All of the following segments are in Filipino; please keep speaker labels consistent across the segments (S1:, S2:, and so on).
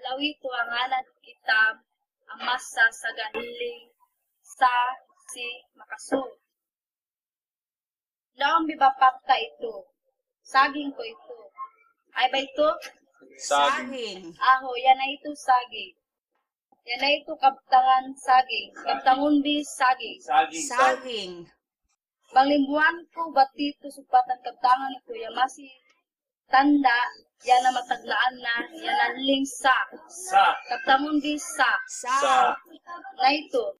S1: dawito ang anan kita ang masa sa gahiling sa si makasu. Laong bibapakta ito. Saging ko ito. Ay ba ito?
S2: Saging.
S1: Aho, yan na ito saging. Yan na ito kaptangan saging. Kaptangon bi saging.
S2: Saging.
S1: Banglimbuan ko batito supatan kaptangan ito. Yan masi tanda. Yan na mataglaan na. Yan na ling sa. Kaptangon bi sa. Na ito.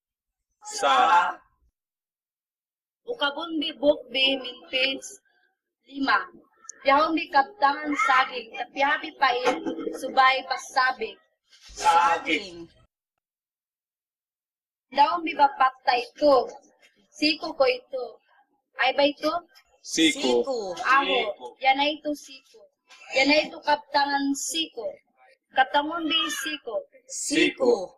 S1: Ukabon bi book bi min page 5. Piyahon bi kaptangan saging. Tapihabi pa subay pasabi.
S2: Saging.
S1: Daon bi bapakta ito. Siko ko ito. Ay ba ito?
S2: Siko.
S1: Aho. Yan na ito siko. Yan na ito kaptangan siko. Kaptangon bi siko.
S2: Siko.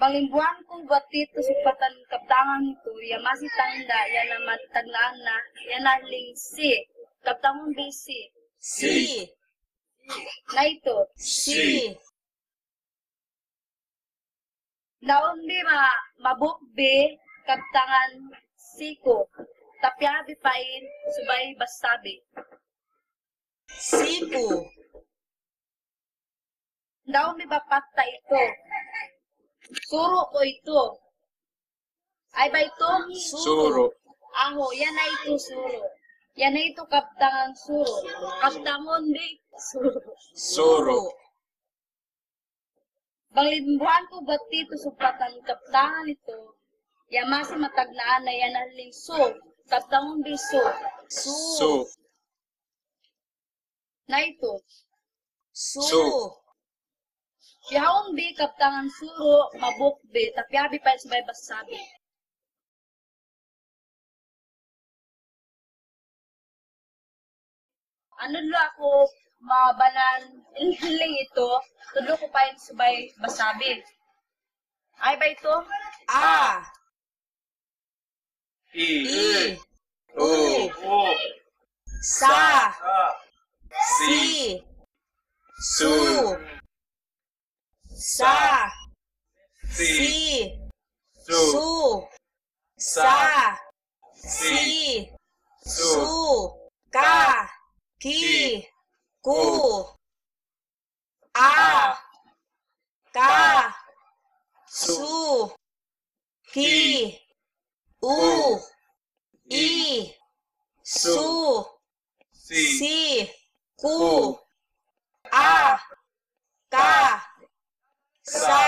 S1: Banglimbuan ko batito supatan kaptangan ito. Yan masi tanda. Yan na mataglaan na. Yan na ling si. Kaptangon bi si.
S2: Si.
S1: Na ito.
S2: Si.
S1: Daon bi mabukbi kaptangan siko. Tapyabi pain subay basabi.
S2: Sipo.
S1: Daon bi bapakta ito. Suro ko ito. Ay ba ito?
S2: Suro.
S1: Aho, yan na ito suro. Yan na ito kaptangan suro. Kaptangon bi suro.
S2: Suro.
S1: Banglimbuhan ko batito supatan kaptangan ito. Yan masi mataglaan na yan ang lingso. Kaptangon bi so.
S2: Su.
S1: Na ito.
S2: Su.
S1: Yaon bi kaptangan suro mabukbi. Tapyabi pa sabay basabi. Ano lo ako mabanan iling ito, tulo ko pa yung sabay basabi. Ay ba ito?
S2: A.
S3: I.
S2: U. Sa. Si. Su. Sa. Si. Su. Sa. Si. Su. Ka. Ki. Ku. A. Ka. Su. Ki. U. I. Su. Si. Ku. A. Ka. Sa.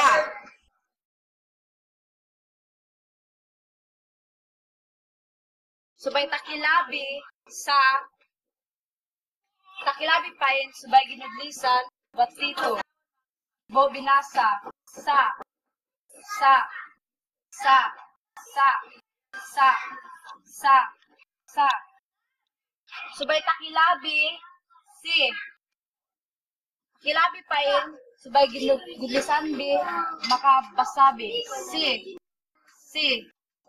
S1: Subay takilabi sa takilabi pa yun subay ginudlisan batito. Bo binasa sa sa sa sa sa sa sa subay takilabi si takilabi pa yun subay ginudlisan bi makabasabi si si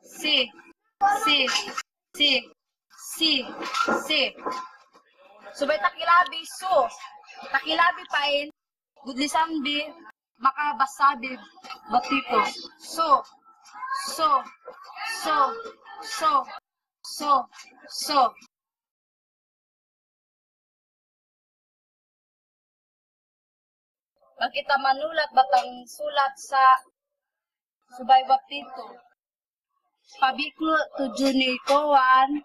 S1: si si si si si subay takilabi so takilabi pain gudlisan bi makabasabi batito so so so so so so pag kita manulat batang sulat sa subay batito pabiklo tuju ni Kowan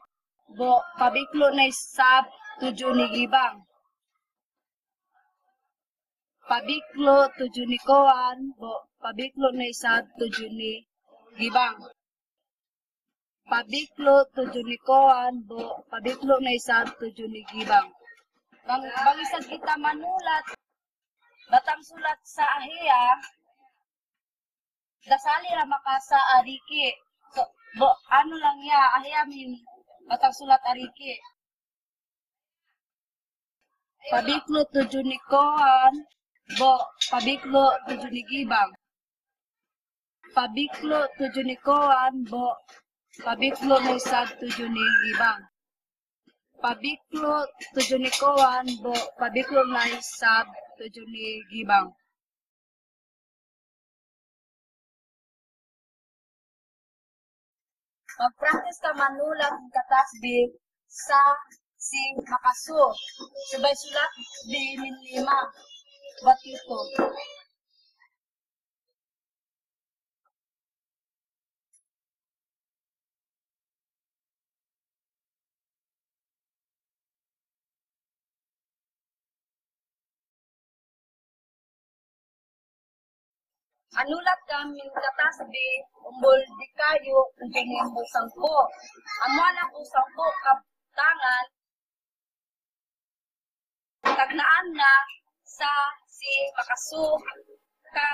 S1: bo pabiklo na isab tuju ni Gibang. Pabiklo tuju ni Kowan bo pabiklo na isab tuju ni Gibang. Pabiklo tuju ni Kowan bo pabiklo na isab tuju ni Gibang. Bang isag kita manulat batang sulat sa ahiya dasali ra makasa ariki. So, bo, ano lang ya, ahiyamin, batang sulat ariki. Pabiklo tuju ni Kowan, bo, pabiklo tuju ni Gibang. Pabiklo tuju ni Kowan, bo, pabiklo na isad tuju ni Gibang. pabiklo tujuh ni kawan bo pabiklo na sab tujuh ni gibang. Mag-practice ka manulat ng katasbi sa si makaso. Sabay sulat di min lima. Batito. Anulat ka min katasbi umbol di kayo tujuh ni sangko. Amuan ako sangko kaptangan tagnaan na sa si makaso ka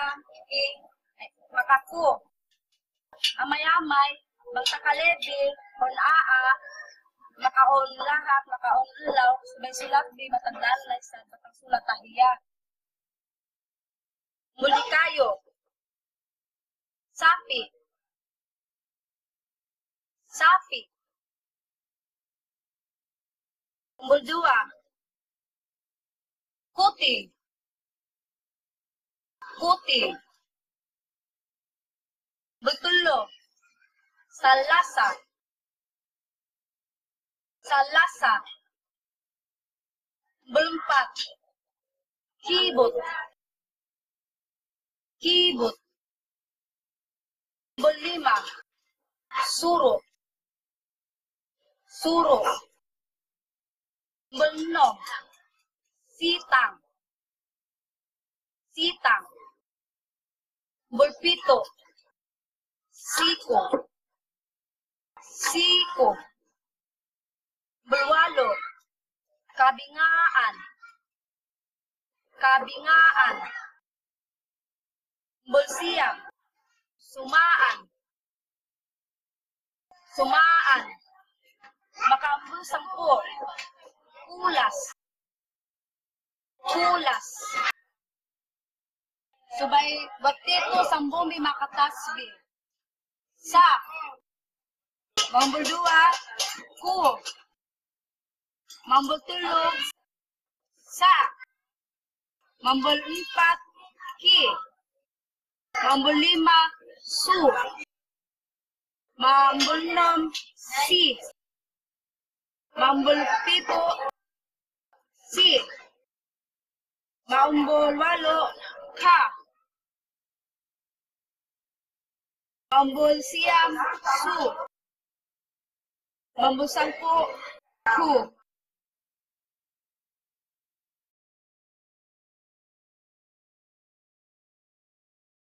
S1: makako. Amay-amay, magtakalebe, on-aa, makaon lahat, makaon ulaw, subay sulat di matandaan na isa, batang sulat tahiya. Muli kayo, sapi, sapi, umbulduwa, kuti, kuti, betulo, salasa, salasa, belumpat, kibot, kibot, belima, suro, suro, belnom, sitang, sitang, bulpito, siko, siko, bulwalo, kabingaan, kabingaan, bulsiyang, sumaan, sumaan, makambul sampo, kulas, kulas. Subay batito sambumi makatasbi. Sa mambul dua, ku, mambul tulo, sa, mambul empat, ki, mambul lima, su, mambul enam, si, mambul pito, si, mambul walo, ka, mambul siyam, su, mambul sampu, ku,